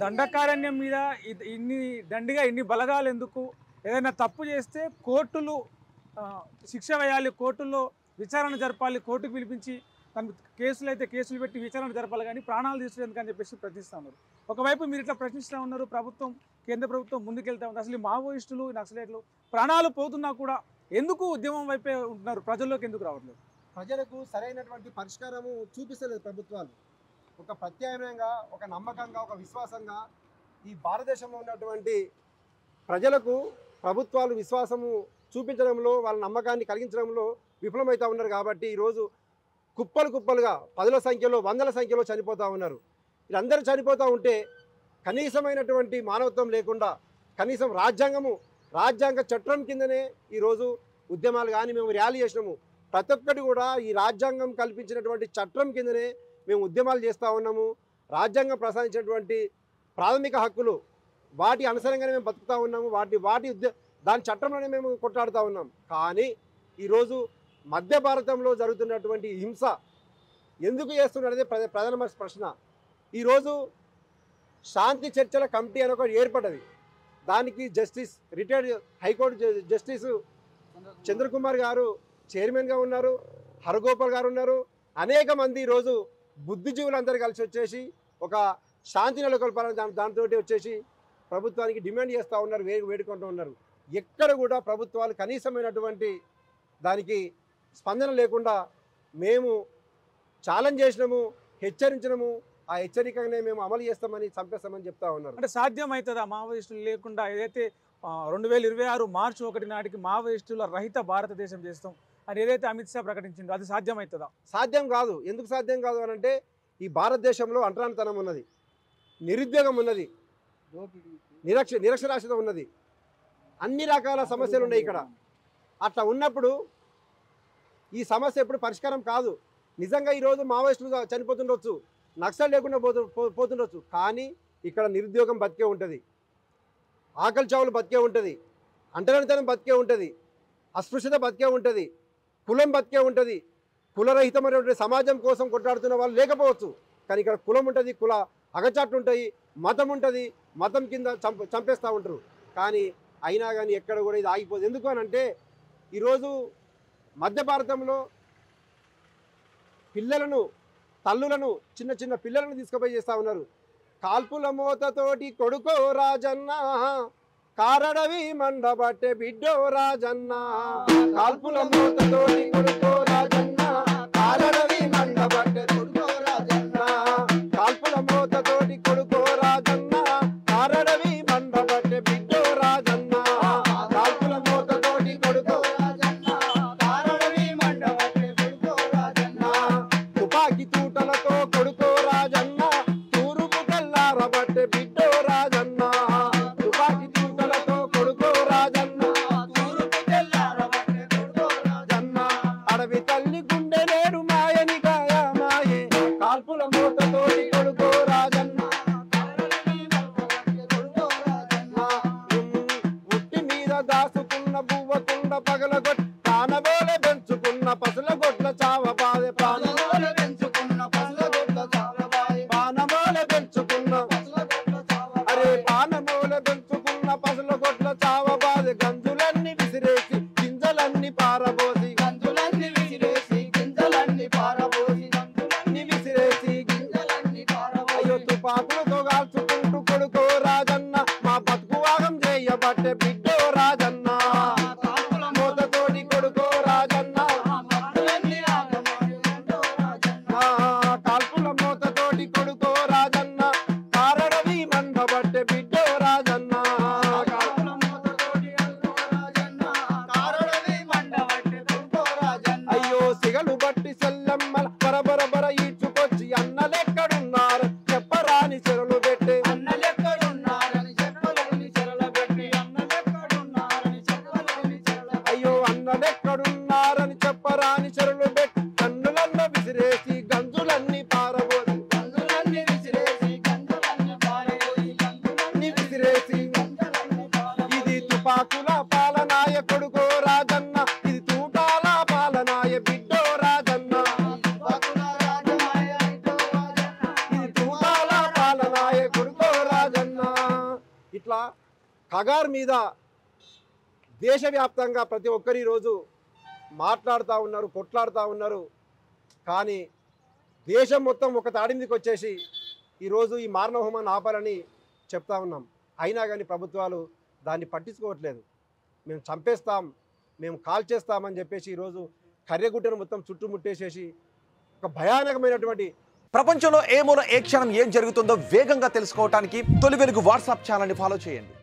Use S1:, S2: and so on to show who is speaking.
S1: దండకారణ్యం మీద ఇన్ని దండిగా ఇన్ని బలగాలు ఎందుకు? ఏదైనా తప్పు చేస్తే కోర్టులు శిక్ష వేయాలి, కోర్టుల్లో విచారణ జరపాలి, కోర్టుకు పిలిపించి తను కేసులు అయితే కేసులు పెట్టి విచారణ జరపాలి, కానీ ప్రాణాలు తీసుకోవడానికి అని చెప్పేసి ప్రశ్నిస్తూ ఉన్నారు. ఒకవైపు మీరు ఇట్లా ప్రశ్నిస్తూ ఉన్నారు, ప్రభుత్వం కేంద్ర ప్రభుత్వం ముందుకెళ్తా ఉంది. అసలు ఈ మావోయిస్టులు నక్సలైట్లు ప్రాణాలు పోతున్నా కూడా ఎందుకు ఉద్యమం వైపే ఉంటున్నారు, ప్రజల్లోకి ఎందుకు రావట్లేదు?
S2: ప్రజలకు సరైనటువంటి పరిష్కారము చూపిస్తలేదు ప్రభుత్వాలు. ఒక ప్రత్యామ్నాయంగా, ఒక నమ్మకంగా, ఒక విశ్వాసంగా ఈ భారతదేశంలో ఉన్నటువంటి ప్రజలకు ప్రభుత్వాలు విశ్వాసము చూపించడంలో, వాళ్ళ నమ్మకాన్ని కలిగించడంలో విఫలమవుతూ ఉన్నారు. కాబట్టి ఈరోజు కుప్పలు కుప్పలుగా 10ల సంఖ్యలో 100ల సంఖ్యలో చనిపోతూ ఉన్నారు. వీళ్ళందరూ చనిపోతూ ఉంటే కనీసమైనటువంటి మానవత్వం లేకుండా, కనీసం రాజ్యాంగ చట్టం కిందనే ఈరోజు ఉద్యమాలు కానీ మేము ర్యాలీ చేసినాము. ప్రతి ఒక్కటి కూడా ఈ రాజ్యాంగం కల్పించినటువంటి చట్టం కిందనే మేము ఉద్యమాలు చేస్తూ ఉన్నాము. రాజ్యాంగం ప్రసాదించినటువంటి ప్రాథమిక హక్కులు వాటి అనుసరంగానే మేము బతుకుతూ ఉన్నాము. దాని చట్టంలోనే మేము కొట్లాడుతూ ఉన్నాం. కానీ ఈరోజు మధ్య భారతంలో జరుగుతున్నటువంటి హింస ఎందుకు చేస్తున్నది ప్రధాన ప్రశ్న. ఈరోజు శాంతి చర్చల కమిటీ అని ఒకటి ఏర్పడ్డది. దానికి రిటైర్డ్ హైకోర్టు జస్టిస్ చంద్రకుమార్ గారు చైర్మన్గా ఉన్నారు, హరగోపాల్ గారు ఉన్నారు. అనేక మంది ఈరోజు బుద్ధిజీవులందరూ కలిసి వచ్చేసి ఒక శాంతి నెలకొల్పాలని దాంతో వచ్చేసి ప్రభుత్వానికి డిమాండ్ చేస్తూ ఉన్నారు, వేడుకుంటూ ఉన్నారు. ఎక్కడ కూడా ప్రభుత్వాలు కనీసమైనటువంటి దానికి స్పందన లేకుండా మేము ఛాలెంజ్ చేసినాము, హెచ్చరించినాము. ఆ హెచ్చరికనే మేము అమలు చేస్తామని, చంపేస్తామని చెప్తా ఉన్నారు.
S1: అంటే సాధ్యమవుతుందా మావోయిస్టులు లేకుండా? ఏదైతే 2026 మార్చి 1 నాటికి మావోయిస్టుల రహిత భారతదేశం చేస్తాం అని ఏదైతే అమిత్ షా ప్రకటించిందో అది సాధ్యమవుతుందా?
S2: సాధ్యం కాదు. ఎందుకు సాధ్యం కాదు అని అంటే ఈ భారతదేశంలో అంటరానితనం ఉన్నది, నిరుద్యోగం ఉన్నది, నిరక్షరాస్యత ఉన్నది, అన్ని రకాల సమస్యలు ఉన్నాయి ఇక్కడ. అట్లా ఉన్నప్పుడు ఈ సమస్య ఎప్పుడు పరిష్కారం కాదు. నిజంగా ఈరోజు మావోయిస్టులు చనిపోతుండొచ్చు, నక్సల్ లేకుండా పోతుండొచ్చు, కానీ ఇక్కడ నిరుద్యోగం బతికే ఉంటుంది, ఆకలి చావులు బతికే ఉంటుంది, అంటరానితనం బతికే ఉంటుంది, అస్పృశ్యత బతికే ఉంటుంది, కులం బతికే ఉంటుంది. కులరహితమైనటువంటి సమాజం కోసం కొట్లాడుతున్న వాళ్ళు లేకపోవచ్చు, కానీ ఇక్కడ కులం ఉంటుంది, కుల అగచాట్లు ఉంటాయి, మతం ఉంటుంది, మతం కింద చంపేస్తూ ఉంటారు. కానీ అయినా కానీ ఎక్కడ కూడా ఇది ఆగిపోదు. ఎందుకు అని అంటే ఈరోజు మధ్య భారతంలో తల్లులను చిన్న చిన్న పిల్లలను తీసుకుపోయి చేస్తూ ఉన్నారు. కాల్పుల మోతతోటి కొడుకో రాజన్న, కారడవి మండబట్టే బిడ్డో రాజన్న. కాల్పుల మోతతోటి కొడుకో రాజన్న, కారడవి మండబట్టే కొడుకో రాజన్న. కాల్పుల మోతతోటి కొడుకో రాజన్న, కారడవి మండబట్టే బిడ్డో రాజన్న. కాల్పుల మోతతోటి కొడుకో రాజన్న, కారడవి మండబట్టే బిడ్డో రాజన్న. తుపాకి తూటలతో కొడుకో రాజన్న, తూరుపు కల్లారబట్టే బిడ్డో రాజన్న. తుపాకి తూటలతో కొడుకో రాజన్న, తూరుపు కల్లారబట్టే బిడ్డో రాజన్న. అడవి తల్లి గుండె నేడు మాయని కాయ మాయే, కాల్పుల మోతతోటి కొడుకో రాజన్న, ఉట్టి మీద దాసుకున్న బువ్వకుండ పగలగొట్టి ప్రాణబోలే పెంచుకున్న పసుల గొడ్ల చావబాదే. ప్రాణబోలే పెంచుకున్న పసుల గొడ్ల చావబాదే. ప్రాణబోలే పెంచుకున్న అరే ప్రాణబోలే పెంచుకున్న పసుల గొడ్ల చావబాదే. గంజులన్నీ విసిరేసి గింజలన్నీ పారబోసి, గంజులన్నీ విసిరేసి గింజలన్నీ పారబోసి, గంజులన్నీ విసిరేసి గింజలన్నీ పారబోసి. అయ్యో తుపాకులతో కాల్చుకుంటూ కొడుకో రాజన్న, మా బతుకు వాగం చేయబట్టే బిడ్డో రాజన్న. కాల్పుల మోతతోటి కొడుకో రాజన్న, కాల్పుల మోతతోటి కొడుకో రాజన్న, కారడవి మండబట్టే బిడ్డో రాజన్న. కాల్పుల మోతతోటి కొడుకో రాజన్న, కారడవి మండబట్టే బిడ్డో రాజన్న. అయ్యో సిగలు బట్టి సెల్లమ్మల బరబర ఈడ్చుకొచ్చి అన్నలెక్కడున్నారు చెప్పరాని చెరులు పెట్టే. అన్నలెక్కడున్నారని చెప్పలేని చెరుల పెట్టి, అన్నలెక్కడున్నారని చెప్పలేని చెరుల. అయ్యో అన్నలెక్కడున్నారని చెప్పరాని చెరులు పెట్టి, కన్నులన్న విసిరేసి గంజులన్నీ పారబోసి, గంజులన్నీ ఇట్లా కగార్ మీద దేశవ్యాప్తంగా ప్రతి ఒక్కరు ఈరోజు మాట్లాడుతూ ఉన్నారు, కొట్లాడుతూ ఉన్నారు. కానీ దేశం మొత్తం ఒక తాడి మీదకి వచ్చేసి ఈరోజు ఈ మారణ హోమాన్ని ఆపాలని చెప్తా ఉన్నాం. అయినా కానీ ప్రభుత్వాలు దాన్ని పట్టించుకోవట్లేదు. మేము చంపేస్తాం, మేము కాల్చేస్తామని చెప్పేసి ఈరోజు కర్రెగుట్టను మొత్తం చుట్టుముట్టేసేసి ఒక భయానకమైనటువంటి
S3: ప్రపంచంలో ఏ మూల ఏ క్షణం ఏం జరుగుతుందో వేగంగా తెలుసుకోవడానికి తొలి వెలుగు వాట్సాప్ ఛానల్ని ఫాలో చేయండి.